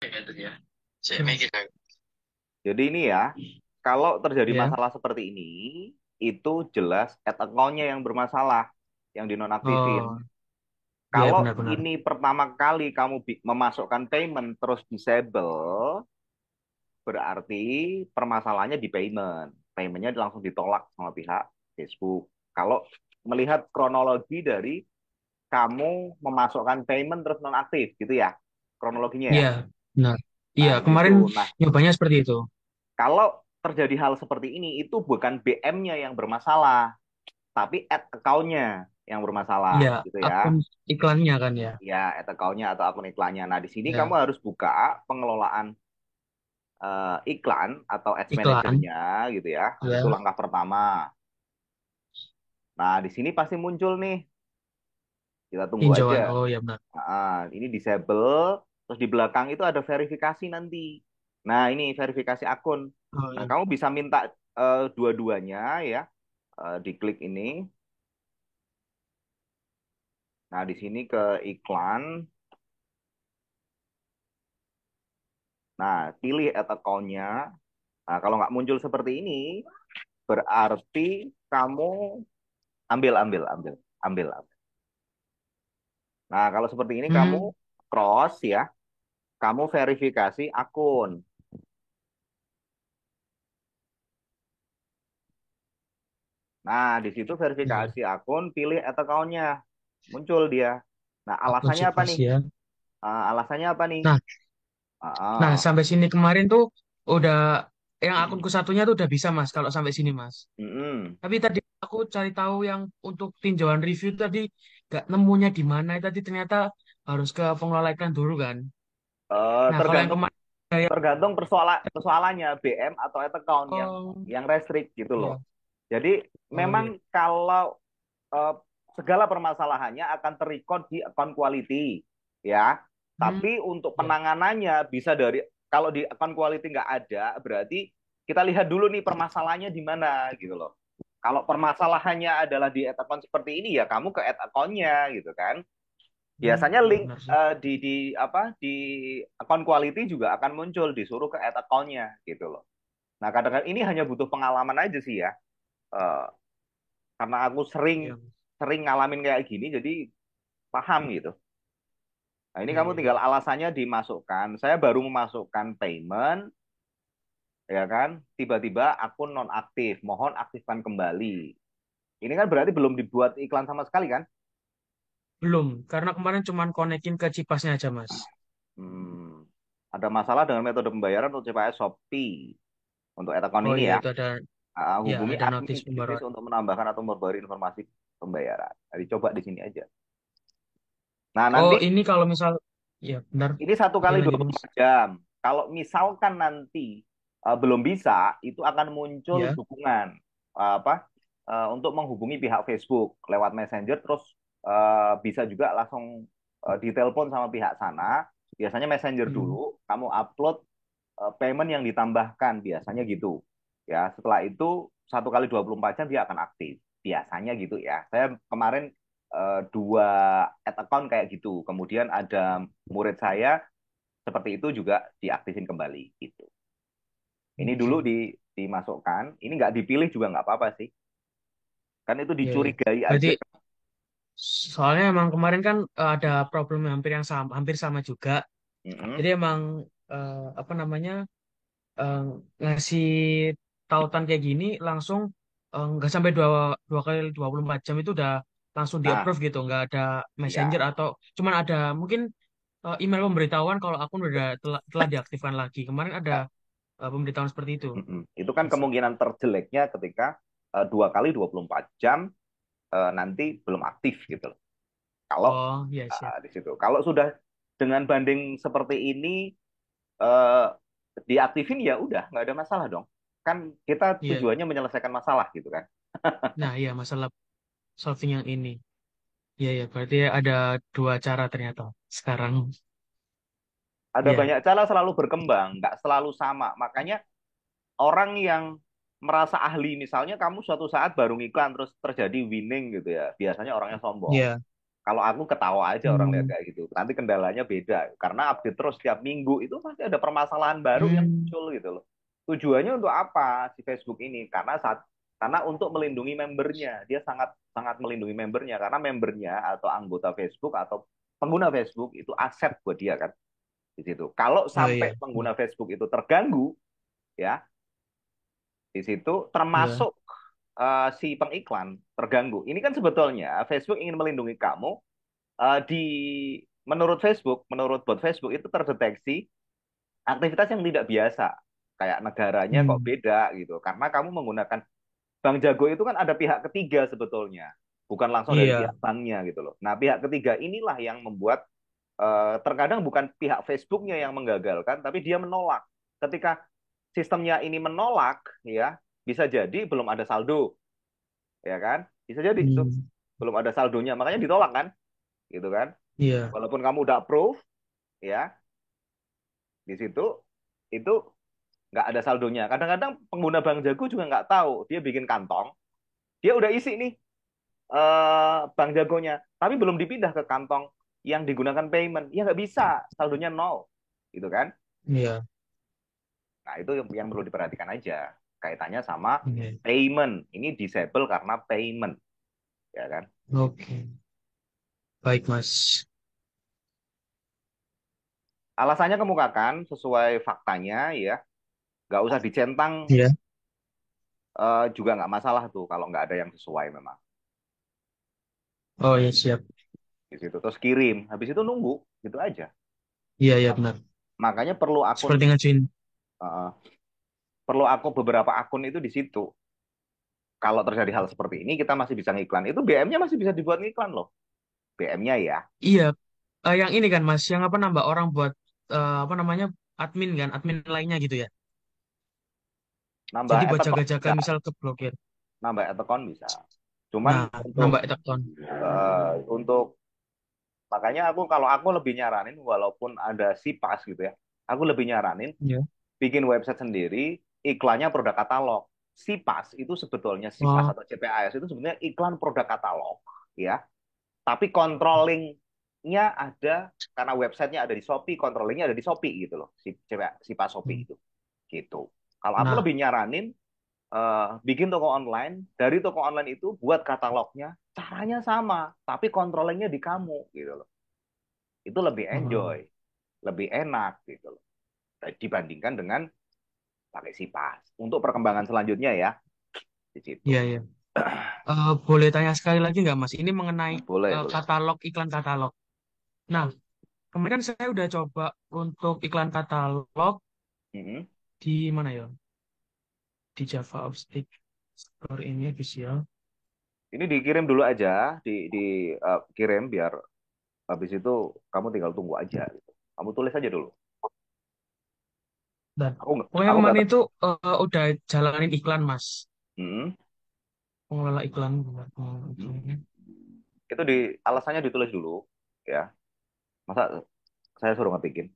gitu ya. Saya mikir Jadi ini ya, kalau terjadi ya. masalah seperti ini, itu jelas ad account-nya yang bermasalah, yang dinonaktifin. Oh, iya Kalau benar-benar. ini pertama kali kamu memasukkan payment terus disable, berarti permasalahannya di payment. Paymentnya langsung ditolak sama pihak Facebook. Kalau melihat kronologi dari kamu memasukkan payment terus nonaktif, gitu ya, kronologinya ya. Iya, benar. Iya, Nah, di situ. kemarin Nah, nyobanya seperti itu. kalau terjadi hal seperti ini, itu bukan BM-nya yang bermasalah, tapi ad account-nya yang Iya, bermasalah, gitu akun ya. iklannya kan ya. Ya, ad account-nya atau akun iklannya. Nah, di sini kamu Ya, harus buka pengelolaan iklan atau ads iklan. manajernya, gitu ya. Itu Ya, langkah pertama. Nah, di sini pasti muncul nih. Kita tunggu tinjauan. aja. Oh, ya benar. Ini disable, terus di belakang itu ada verifikasi nanti. Nah, ini verifikasi akun. Oh, Nah, ya. kamu bisa minta dua-duanya ya, diklik ini. Nah, di sini ke iklan. Nah, pilih add account-nya. Nah, kalau nggak muncul seperti ini, berarti kamu ambil, ambil, ambil, ambil, ambil. Nah, kalau seperti ini kamu Hmm, cross ya, kamu verifikasi akun. Nah, di situ iya. verifikasi akun, pilih add account-nya. Muncul dia. Nah, Akun alasannya apa nih? Cipas ya. Alasannya apa nih? Nah, Ah, nah ah. sampai sini kemarin tuh udah yang akunku satunya tuh udah bisa Mas kalau sampai sini Mas. Mm-mm. Tapi tadi aku cari tahu yang untuk tinjauan review tadi gak nemunya di mana tadi ternyata harus ke pengelola iklan dulu kan. Nah, kalau yang Tergantung kemarin kayak tergantung persoalannya BM atau ad account oh yang restrict gitu loh. iya, Jadi oh iya. memang kalau eh, segala permasalahannya akan terrecord di account quality ya. Hmm, Tapi untuk iya. penanganannya bisa dari, kalau di account quality nggak ada, berarti kita lihat dulu nih permasalahannya di mana gitu loh. Kalau permasalahannya adalah di ad account seperti ini, ya kamu ke ad account-nya gitu kan. Biasanya Iya link benar sih. di apa di account quality juga akan muncul, disuruh ke add account-nya gitu loh. Nah, kadang-kadang ini hanya butuh pengalaman aja sih ya. Eh, karena aku sering Iya, sering ngalamin kayak gini, jadi paham gitu. Nah, ini iya, kamu iya, iya. tinggal alasannya dimasukkan. Saya baru memasukkan payment, ya kan? Tiba-tiba akun nonaktif, mohon aktifkan kembali. Ini kan berarti belum dibuat iklan sama sekali kan? Belum, karena kemarin cuman konekin ke Cipasnya aja, Mas. Hmm. Ada masalah dengan metode pembayaran untuk CPS Shopee untuk account Oh ini iya, ya. itu ada ya Hubungi ada admin notis bisnis pembaruan. untuk menambahkan atau memperbarui informasi pembayaran. Jadi coba di sini aja. Nah, Oh, nanti ini kalau misal ya benar. ini satu Ya kali dua lanjut, puluh Mas. empat jam. Kalau misalkan nanti belum bisa, itu akan muncul Ya. dukungan apa untuk menghubungi pihak Facebook lewat Messenger, terus bisa juga langsung ditelepon sama pihak sana. Biasanya Messenger Hmm. dulu, kamu upload payment yang ditambahkan, biasanya gitu. Ya, setelah itu satu kali 24 jam dia akan aktif. Biasanya gitu ya. Saya kemarin dua ad account kayak gitu. Kemudian ada murid saya seperti itu juga diaktifin kembali gitu. Ini dulu Oke. dimasukkan. Ini nggak dipilih juga nggak apa-apa sih. Kan itu Ya, ya. dicurigai Berarti aja. soalnya emang kemarin kan ada problem yang hampir sama juga. Mm-mm. Jadi emang apa namanya eh, ngasih tautan kayak gini langsung nggak sampai dua kali 24 jam itu udah langsung di Nah, approve gitu, nggak ada messenger ya. atau cuman ada mungkin email pemberitahuan kalau akun udah telah diaktifkan lagi. Kemarin ada Ya. pemberitahuan seperti itu. Mm-mm. Itu kan Mas. kemungkinan terjeleknya ketika dua kali 24 jam nanti belum aktif gitu loh. Kalau Oh, iya siap. di situ. Kalau sudah dengan banding seperti ini eh, diaktifin, ya udah nggak ada masalah dong. Kan kita Iya. tujuannya menyelesaikan masalah gitu kan. Nah, iya masalah solving yang ini. Iya, ya. Berarti ada dua cara ternyata sekarang. Ada Iya. banyak cara, selalu berkembang, nggak selalu sama. Makanya orang yang merasa ahli, misalnya kamu suatu saat baru ngiklan terus terjadi winning gitu ya, biasanya orangnya sombong. Iya. Kalau aku ketawa aja orang lihat Hmm. kayak gitu. Nanti kendalanya beda karena update terus setiap minggu itu pasti ada permasalahan baru yang Hmm. muncul gitu loh. Tujuannya untuk apa si Facebook ini? Karena untuk melindungi membernya, dia sangat sangat melindungi membernya karena membernya atau anggota Facebook atau pengguna Facebook itu aset buat dia kan di situ. Kalau Oh iya. sampai pengguna Facebook itu terganggu, ya di situ Iya. termasuk si pengiklan terganggu. Ini kan sebetulnya Facebook ingin melindungi kamu di menurut Facebook, menurut bot Facebook itu terdeteksi aktivitas yang tidak biasa. Kayak negaranya kok Hmm. beda gitu. Karena kamu menggunakan Bank Jago itu kan ada pihak ketiga sebetulnya. Bukan langsung dari Iya. pihak banknya gitu loh. Nah, pihak ketiga inilah yang membuat terkadang bukan pihak Facebooknya yang menggagalkan, tapi dia menolak. Ketika sistemnya ini menolak, ya bisa jadi belum ada saldo, ya kan? Bisa jadi itu Hmm. belum ada saldonya, makanya ditolak kan, gitu kan? Iya. Walaupun kamu udah approve, ya di situ itu nggak ada saldonya. Kadang-kadang pengguna Bank Jago juga nggak tahu, dia bikin kantong, dia udah isi nih Bank Jagonya, tapi belum dipindah ke kantong yang digunakan payment, ya nggak bisa, saldonya nol, gitu kan? Iya. Nah, itu yang perlu diperhatikan aja. Kaitannya sama Iya. payment. Ini disable karena payment, ya kan? Oke. Baik, Mas. Alasannya kemukakan sesuai faktanya, ya. Nggak usah dicentang Iya. juga nggak masalah tuh kalau nggak ada yang sesuai memang. Oh iya, siap. Di situ terus kirim, habis itu nunggu, gitu aja. Iya, iya benar. Makanya perlu akun, Seperti ngajuin. eh, perlu aku beberapa akun itu di situ. Kalau terjadi hal seperti ini, kita masih bisa ngiklan. Itu BM-nya masih bisa dibuat ngiklan loh. BM-nya ya, Iya. Yang ini kan, Mas, yang apa nambah orang buat apa namanya admin kan, admin lainnya gitu ya. nambah Jadi buat etokon jaga-jaga bisa, misal keblokir. nambah etokon bisa. Cuman Nah, untuk nambah account. untuk makanya aku kalau aku lebih nyaranin walaupun ada Sipas gitu ya, aku lebih nyaranin Iya. bikin website sendiri, iklannya produk katalog. Sipas itu sebetulnya Sipas Oh, atau CPAS itu sebenarnya iklan produk katalog, ya. Tapi controllingnya ada karena websitenya ada di Shopee, controllingnya ada di Shopee gitu loh, si Sipas Shopee hmm. itu, gitu. Kalau aku Nah, lebih nyaranin bikin toko online, dari toko online itu buat katalognya, caranya sama, tapi controllingnya di kamu gitu loh. Itu lebih oh, enjoy, lebih enak gitu loh. Dibandingkan dengan pakai Sipas. Untuk perkembangan selanjutnya ya, di situ. iya, iya. Boleh tanya sekali lagi nggak, Mas? Ini mengenai Boleh, boleh. katalog, iklan katalog. Nah, kemarin saya udah coba untuk iklan katalog Mm-mm. di mana ya? Di Java Upstate Store ini official. Ini dikirim dulu aja, kirim biar habis itu kamu tinggal tunggu aja gitu. Kamu tulis aja dulu. Dan Aku nggak, pokoknya aku nggak kemarin tahu. itu udah jalanin iklan, Mas. Mm-mm. Pengelola iklan. Mm. Itu alasannya ditulis dulu, ya. Masa saya suruh ngetikin,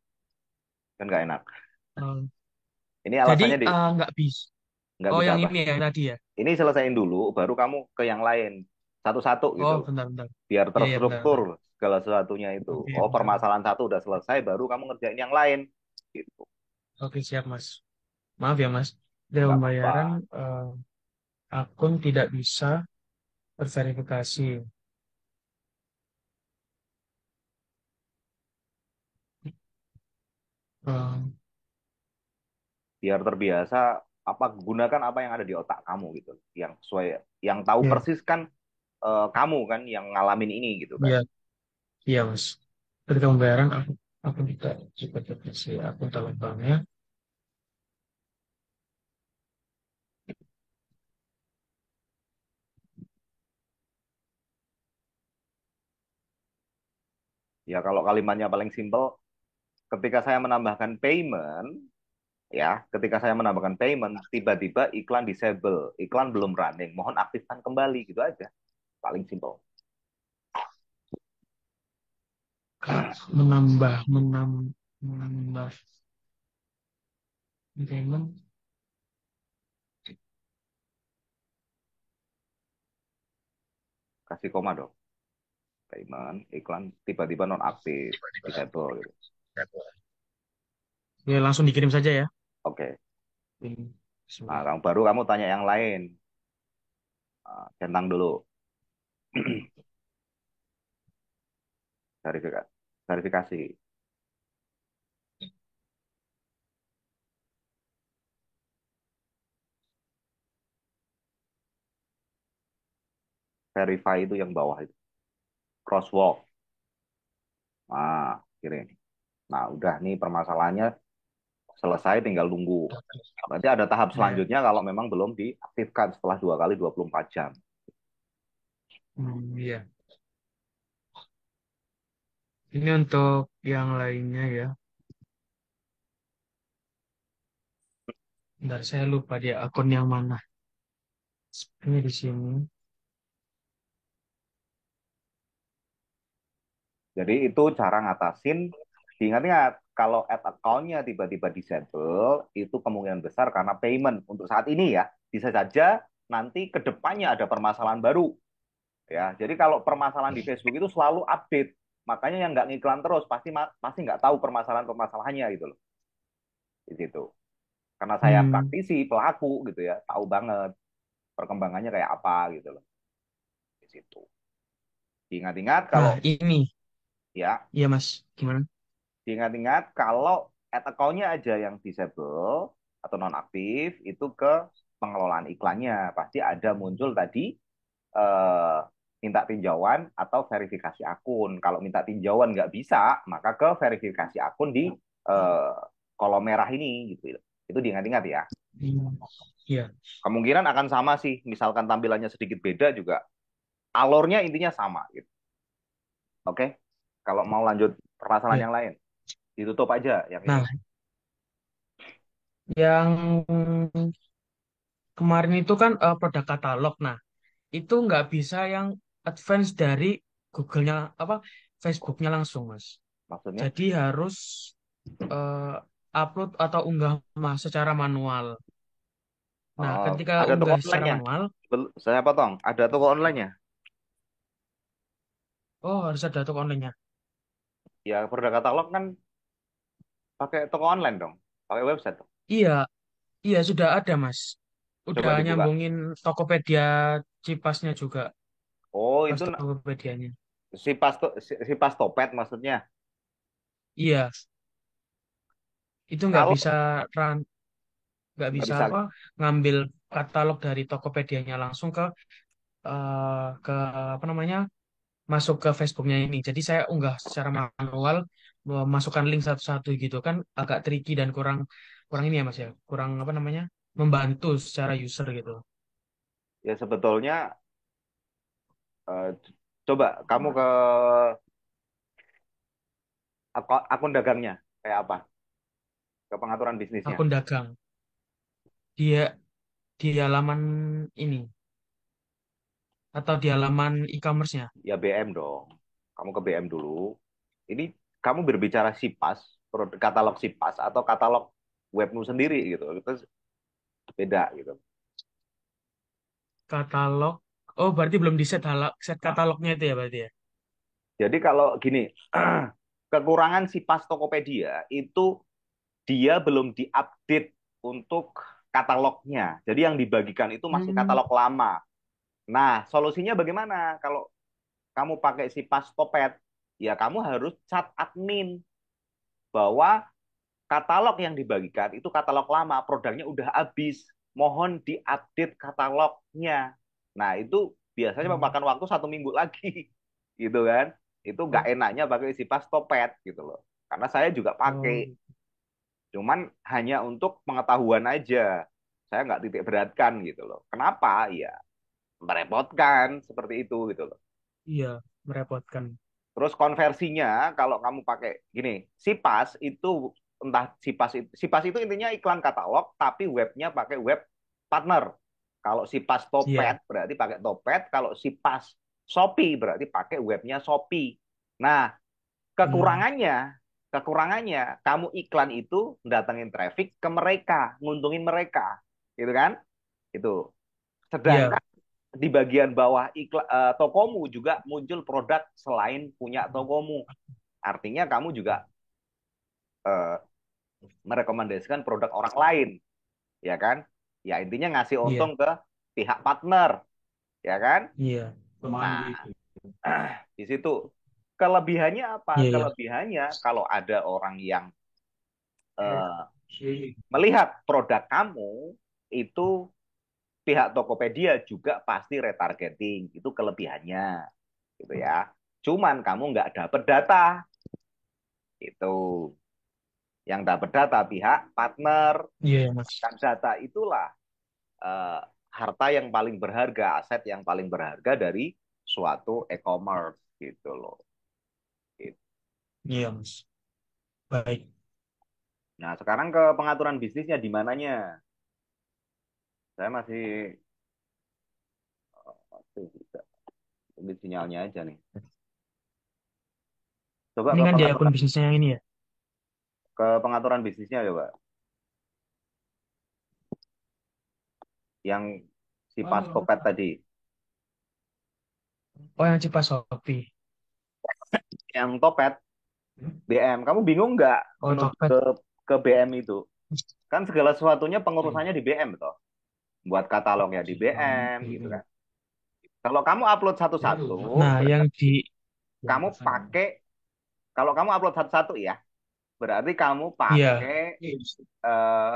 kan nggak enak. Eh, Ini jadi alasannya nggak bisa. nggak Oh, bisa yang apa? ini ya tadi ya. Ini selesaiin dulu, baru kamu ke yang lain satu-satu gitu Oh, loh. bentar, bentar. Biar Iya, iya, bentar, bentar. terstruktur segala sesuatunya itu. Oke, Oh, bentar. permasalahan satu udah selesai, baru kamu ngerjain yang lain. Gitu. Oke, siap, Mas. Maaf ya, Mas. Dari Nggak apa-apa. pembayaran akun tidak bisa terverifikasi. Eh, Biar terbiasa, gunakan apa yang ada di otak kamu gitu. Yang sesuai, yang tahu ya, persis kan kamu kan yang ngalamin ini gitu kan. iya, iya, Mas. Ketika pembayaran akun tidak juga terverifikasi akun banknya. Ya kalau kalimatnya paling simpel, ketika saya menambahkan payment, ya, ketika saya menambahkan payment, tiba-tiba iklan disable, iklan belum running, mohon aktifkan kembali gitu aja. Paling simpel. Kak, menambah payment. Kasih koma dong. payment, iklan tiba-tiba nonaktif, disable gitu. Ya langsung dikirim saja ya. Oke. Hmm. Nah, Bismillah. baru kamu tanya yang lain. Centang dulu. Verifikasi. Verifikasi. Verify itu yang bawah itu. Crosswalk. Nah, kirim. Nah, udah nih permasalahannya selesai, tinggal nunggu. Berarti ada tahap Ya. selanjutnya kalau memang belum diaktifkan setelah 2 kali 24 jam. Iya. Ini untuk yang lainnya ya. Bentar, saya lupa dia akun yang mana. Ini di sini. Jadi itu cara ngatasin. Diingat-ingat, kalau add account-nya tiba-tiba disable, itu kemungkinan besar karena payment. Untuk saat ini ya, bisa saja nanti ke depannya ada permasalahan baru. Ya, jadi kalau permasalahan di Facebook itu selalu update. Makanya yang nggak ngiklan terus pasti pasti nggak tahu permasalahan-permasalahannya gitu loh. Di situ. Karena saya Hmm. praktisi, pelaku gitu ya, tahu banget perkembangannya kayak apa gitu loh. Di situ. Diingat-ingat kalau Nah, ini. ya Iya, Mas. Gimana? Diingat-ingat kalau ad account-nya aja yang disable atau nonaktif itu ke pengelolaan iklannya pasti ada muncul tadi eh, minta tinjauan atau verifikasi akun. Kalau minta tinjauan nggak bisa, maka ke verifikasi akun di eh, kolom merah ini gitu. Itu diingat-ingat ya. Hmm. Iya. Kemungkinan akan sama sih, misalkan tampilannya sedikit beda juga, alurnya intinya sama gitu. Oke, kalau mau lanjut permasalahan Iya. yang lain, ditutup aja yang ini. Nah, yang kemarin itu kan produk katalog. Nah, itu nggak bisa yang advance dari Google-nya apa Facebook-nya langsung, Mas. Maksudnya? Jadi harus eh, upload atau unggah secara manual. Nah, Oh, ketika ada toko unggah secara online-nya. manual, Saya potong. Ada toko online-nya. oh harus ada toko online-nya. Ya, produk katalog kan pakai toko online dong. Pakai website dong. Iya, iya sudah ada, Mas. Udah Coba dibuka. nyambungin Tokopedia Cipasnya juga, Oh, pas itu Tokopedianya. si pas topet maksudnya. Iya, itu Kalau nggak nggak bisa bisa, apa ngambil katalog dari Tokopedianya langsung ke apa namanya masuk ke Facebooknya ini. Jadi saya unggah secara manual, memasukkan link satu-satu gitu kan agak tricky dan kurang kurang ini ya Mas ya, kurang apa namanya membantu secara user gitu. ya sebetulnya eh, coba kamu ke akun dagangnya kayak apa? Ke pengaturan bisnisnya. Akun dagang dia di halaman ini atau di halaman e-commerce-nya. Ya BM dong. Kamu ke BM dulu. Ini kamu berbicara SIPAS, katalog SIPAS atau katalog webmu sendiri gitu. Itu beda gitu. Katalog. Oh, berarti belum di set katalognya itu ya berarti ya. Jadi kalau gini, kekurangan si pas Tokopedia itu dia belum diupdate untuk katalognya. Jadi yang dibagikan itu masih Hmm. katalog lama. Nah, solusinya bagaimana? Kalau kamu pakai si pas Topet, ya kamu harus chat admin bahwa katalog yang dibagikan itu katalog lama, produknya udah habis. Mohon diupdate katalognya. Nah, itu biasanya Hmm. memakan waktu 1 minggu lagi, gitu kan? Itu nggak Oh, enaknya pakai si pas topet gitu loh. Karena saya juga oh, pakai, cuman hanya untuk pengetahuan aja. Saya nggak titik beratkan gitu loh. Kenapa? Ya merepotkan seperti itu gitu loh. iya, merepotkan. Terus konversinya kalau kamu pakai gini, Sipas itu entah Sipas itu intinya iklan katalog tapi webnya pakai web partner. Kalau Sipas Iya. Topet berarti pakai Topet, kalau Sipas Shopee berarti pakai webnya Shopee. Nah, Hmm. kekurangannya kekurangannya kamu iklan itu datengin traffic ke mereka, nguntungin mereka. Gitu kan? Itu. Iya, Sedangkan di bagian bawah tokomu juga muncul produk selain punya tokomu. Artinya kamu juga eh, merekomendasikan produk orang lain, ya kan? Ya intinya ngasih untung Iya, ke pihak partner, ya kan? iya, Nah, di situ kelebihannya apa? iya, iya. Kelebihannya kalau ada orang yang eh, melihat produk kamu itu pihak Tokopedia juga pasti retargeting. Itu kelebihannya, gitu ya. Cuman kamu nggak dapet data, itu yang dapat data pihak partner. Iya, ya, Mas. Dan data itulah eh, harta yang paling berharga, aset yang paling berharga dari suatu e-commerce gitu loh. Gitu. Iya, Mas. Baik. Nah, sekarang ke pengaturan bisnisnya di mananya? Saya masih bisa. Ini sinyalnya aja nih. Coba Ini ke kan di akun pengaturan bisnisnya yang ini ya. bisnisnya coba. Yang si Pastopet tadi. Oh, yang Cipas Shopee. Yang Topet BM. Kamu bingung nggak Oh, menuju Tokped. ke BM itu? Kan segala sesuatunya pengurusannya di BM toh. Buat katalognya di BM gitu kan. Kalau kamu upload satu-satu, Nah, yang berarti di kamu pakai kalau kamu upload satu-satu ya, berarti kamu iya. pakai eh,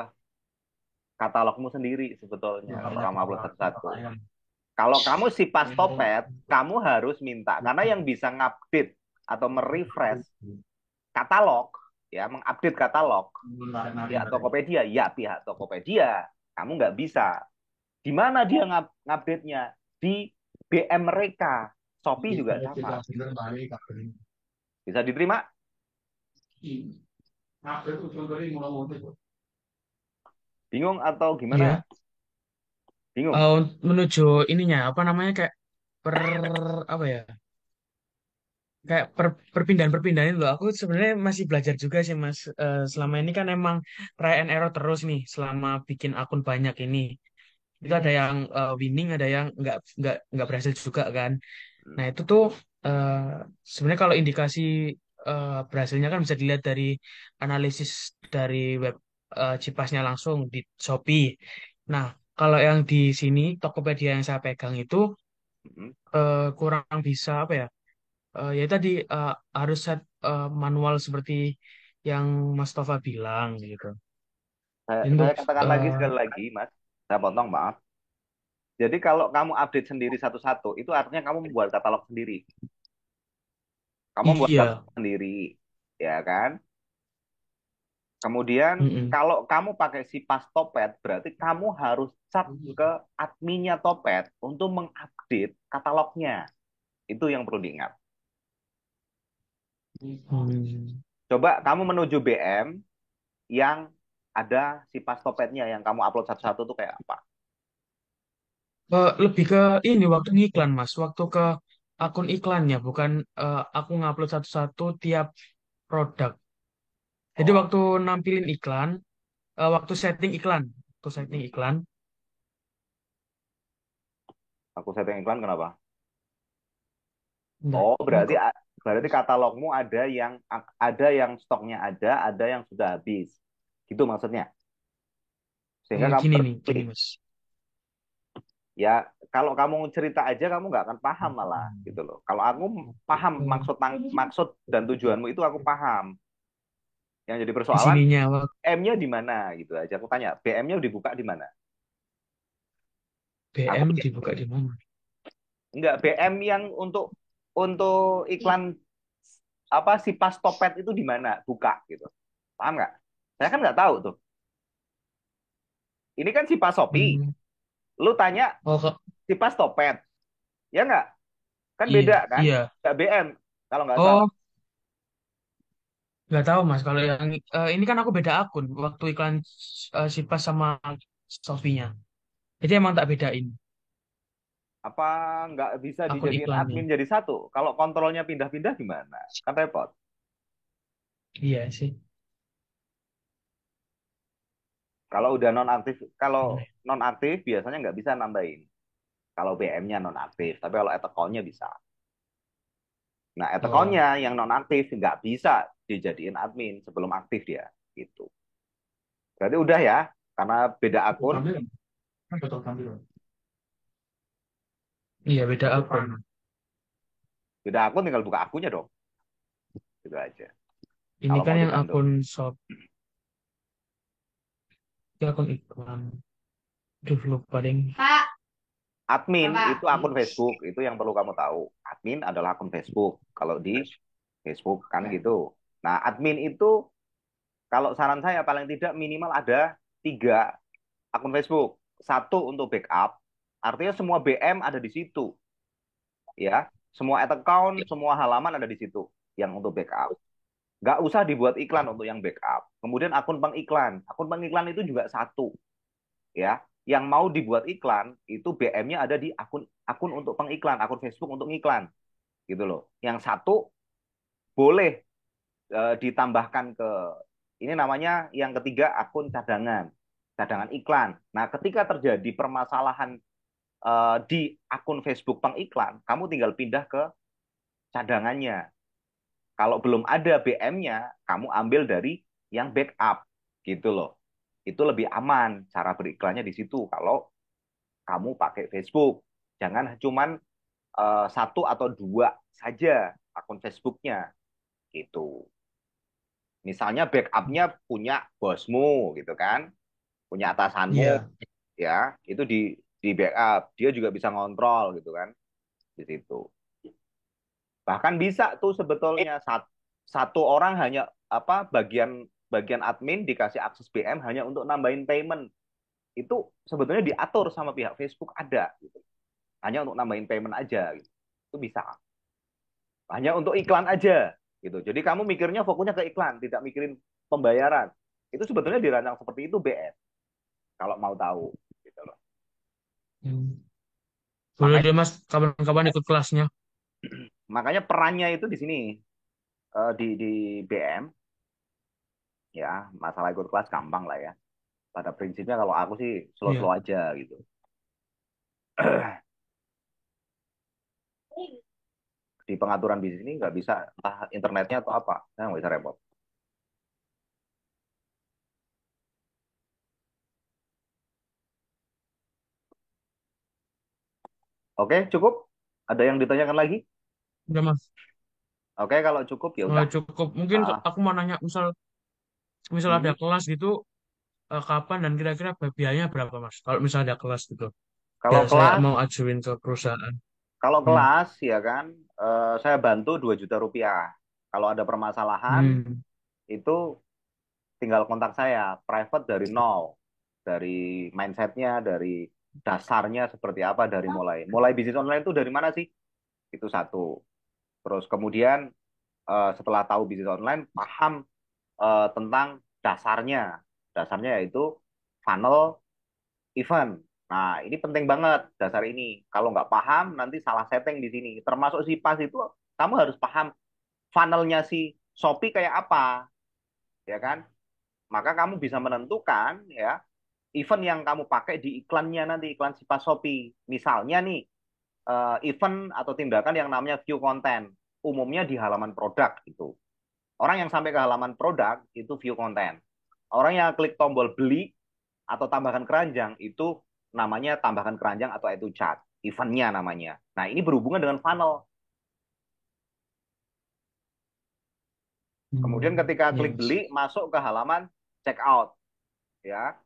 katalogmu sendiri sebetulnya kalau kamu upload satu-satu. Kalau kamu si Pastopet, kamu harus minta karena yang bisa ngupdate atau merefresh katalog ya, mengupdate katalog pihak Tokopedia, ya pihak Tokopedia, kamu nggak bisa. Di mana dia ngupdate-nya? Di BM mereka. Shopee juga sama. Bisa diterima? Bingung atau gimana? Iya. Bingung. Menuju ininya apa namanya kayak per apa ya? Kayak perpindahan-perpindahan itu loh. Aku sebenarnya masih belajar juga sih Mas. Selama ini kan emang try and error terus nih selama bikin akun banyak ini. Itu ada yang winning, ada yang nggak berhasil juga kan. Nah, itu tuh eh, sebenarnya kalau indikasi berhasilnya kan bisa dilihat dari analisis dari web Cipasnya langsung di Shopee. Nah, kalau yang di sini Tokopedia yang saya pegang itu Hmm. kurang bisa apa ya? Ya tadi harus set manual seperti yang Mas Tova bilang gitu. Saya Untuk katakan lagi sekali lagi, Mas. Saya potong, maaf. Jadi kalau kamu update sendiri satu-satu, itu artinya kamu membuat katalog sendiri. Kamu membuat iya, katalog sendiri, ya kan? Kemudian mm-mm. kalau kamu pakai si pas Topet, berarti kamu harus chat ke adminnya Topet untuk mengupdate katalognya. Itu yang perlu diingat. Hmm. Coba kamu menuju BM yang ada si pas Topetnya yang kamu upload satu-satu tuh kayak apa? Lebih ke ini waktu ngiklan Mas, waktu ke akun iklannya, bukan aku ngupload satu-satu tiap produk. Jadi Oh, waktu nampilin iklan, waktu setting mm-mm. iklan, Aku setting iklan kenapa? enggak, Oh, ini berarti kok berarti katalogmu ada yang stoknya ada yang sudah habis. Gitu maksudnya. Sehingga kamu gini terpilih. Mas. Ya, kalau kamu cerita aja kamu nggak akan paham malah gitu loh. Kalau aku paham maksud dan tujuanmu itu aku paham. Yang jadi Di persoalan sininya, M-nya di mana gitu aja. Aku tanya, BM-nya dibuka di mana? Aku BM dibuka yakin. di mana? Enggak, BM yang untuk iklan apa si pas topet itu di mana? Buka gitu. Paham nggak? Saya kan nggak tahu tuh. Ini kan si pas Shopee. Hmm. Lu tanya Oh, si pas topet. Ya nggak? Kan iya, beda kan? iya. Nggak BM kalau nggak salah. Oh, nggak tahu Mas. Kalau yang ini kan aku beda akun waktu iklan Sipas sama Sofinya. Jadi emang tak bedain Apa nggak bisa akun dijadiin iklannya. admin jadi satu? Kalau kontrolnya pindah-pindah gimana? Kan repot. Iya sih. Kalau udah nonaktif, kalau nonaktif biasanya nggak bisa nambahin. Kalau BM-nya nonaktif, tapi kalau ad account-nya bisa. Nah, ad Oh, account-nya yang nonaktif nggak bisa dijadiin admin sebelum aktif dia, gitu. Berarti udah ya, karena beda akun, iya beda akun. tinggal buka akunnya dong, gitu aja. Ini Kalau kan mau yang dibantu. akun shop, ya akun iklan. Duh, lupa deh. Admin itu akun Facebook, itu yang perlu kamu tahu. Admin adalah akun Facebook. Kalau di Facebook kan gitu. Nah, admin itu kalau saran saya paling tidak minimal ada 3 akun Facebook. Satu untuk backup, artinya semua BM ada di situ, ya. Semua ad account, semua halaman ada di situ yang untuk backup. Nggak usah dibuat iklan untuk yang backup. Kemudian akun pengiklan itu juga satu, ya. Yang mau dibuat iklan itu BM-nya ada di akun akun untuk pengiklan, akun Facebook untuk iklan, gitu loh. Yang satu boleh ditambahkan ke ini namanya yang ketiga akun cadangan, cadangan iklan. Nah, ketika terjadi permasalahan di akun Facebook pengiklan, kamu tinggal pindah ke cadangannya. Kalau belum ada BM-nya, kamu ambil dari yang backup, gitu loh. Itu lebih aman cara beriklannya di situ kalau kamu pakai Facebook. Jangan cuman satu atau dua saja akun Facebooknya, gitu. Misalnya backupnya punya bosmu, gitu kan, punya atasanmu, Iya. ya, itu di backup. Dia juga bisa ngontrol, gitu kan, di situ. Bahkan bisa tuh sebetulnya satu orang hanya apa bagian bagian admin dikasih akses BM hanya untuk nambahin payment. Itu sebetulnya diatur sama pihak Facebook ada gitu. Hanya untuk nambahin payment aja gitu. Itu bisa. Hanya untuk iklan aja gitu. Jadi kamu mikirnya fokusnya ke iklan, tidak mikirin pembayaran. Itu sebetulnya dirancang seperti itu BM kalau mau tahu gitu loh. Hmm. Boleh Makanya deh Mas, kapan-kapan ikut kelasnya. makanya perannya itu di sini di BM ya, masalah ikut kelas gampang lah ya. Pada prinsipnya kalau aku sih slow-slow Iya. aja gitu. Di pengaturan bisnis ini nggak bisa entah internetnya atau apa, saya nggak bisa repot. Oke, cukup. Ada yang ditanyakan lagi? Udah Mas. Oke, kalau cukup ya udah. Cukup. Mungkin Ah, aku mau nanya, misal misal ada hmm. kelas gitu, kapan dan kira-kira biayanya berapa Mas? Kalau misal ada kelas gitu. Ya Kalau saya kelas, mau ajuin ke perusahaan. kalau Hmm. kelas ya kan, saya bantu 2 juta rupiah. Kalau ada permasalahan Hmm. itu tinggal kontak saya, private dari nol, dari mindsetnya, dari dasarnya seperti apa, dari mulai mulai bisnis online itu dari mana sih? Itu satu. Terus kemudian setelah tahu bisnis online, paham tentang dasarnya. Dasarnya yaitu funnel event. Nah, ini penting banget dasar ini. Kalau nggak paham, nanti salah setting di sini. Termasuk si pas itu, kamu harus paham funnelnya si Shopee kayak apa, ya kan? Maka kamu bisa menentukan ya event yang kamu pakai di iklannya nanti iklan si pas Shopee. Misalnya nih event atau tindakan yang namanya view content. Umumnya di halaman produk itu. Orang yang sampai ke halaman produk itu view content. Orang yang klik tombol beli atau tambahkan keranjang itu namanya tambahkan keranjang atau itu chat. Eventnya namanya. Nah, ini berhubungan dengan funnel. Kemudian Hmm. ketika Iya klik Mas. beli, masuk ke halaman checkout. Ya,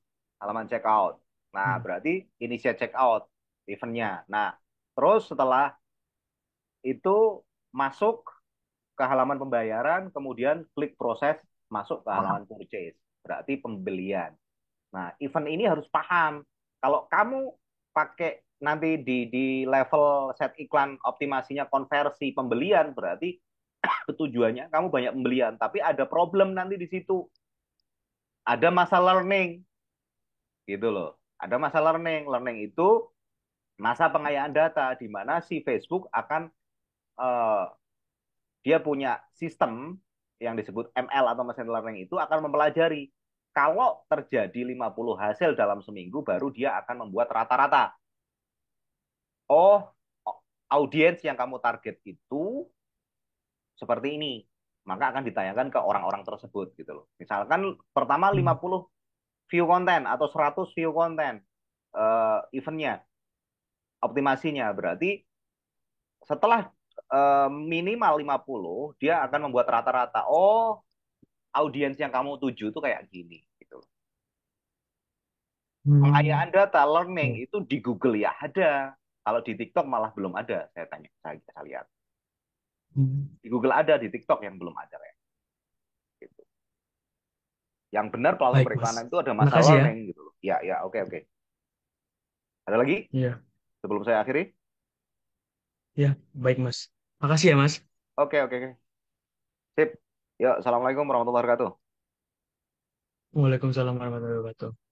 halaman checkout. Nah, Hmm. berarti initiate checkout eventnya. Nah, terus setelah itu masuk ke halaman pembayaran, kemudian klik proses masuk ke halaman purchase. Berarti pembelian. Nah, event ini harus paham. Kalau kamu pakai nanti di level set iklan optimasinya konversi pembelian, berarti tujuannya kamu banyak pembelian. Tapi ada problem nanti di situ. Ada masa learning, gitu loh. Ada masa learning. Learning itu masa pengayaan data, di mana si Facebook akan eh, dia punya sistem yang disebut ML atau machine learning itu akan mempelajari kalau terjadi 50 hasil dalam seminggu baru dia akan membuat rata-rata. oh, audiens yang kamu target itu seperti ini, maka akan ditayangkan ke orang-orang tersebut gitu loh. Misalkan pertama Hmm. 50 view konten atau 100 view konten eventnya, optimasinya berarti setelah minimal 50 dia akan membuat rata-rata. Oh, audiens yang kamu tuju tuh kayak gini gitu. Hmm. Pengayaan data learning Oh. itu di Google ya ada. Kalau di TikTok malah belum ada, saya tanya, saya lihat. Hmm. Di Google ada, di TikTok yang belum ada ya. Gitu. Yang benar platform Baik, Mas. periklanan itu ada Terima masa kasih ya. learning gitu loh. Ya, ya, oke, oke. Ada lagi Iya, sebelum saya akhiri? ya, baik, Mas. Makasih ya, Mas. Oke, oke, oke. Sip. Yuk, assalamualaikum warahmatullahi wabarakatuh. Waalaikumsalam warahmatullahi wabarakatuh.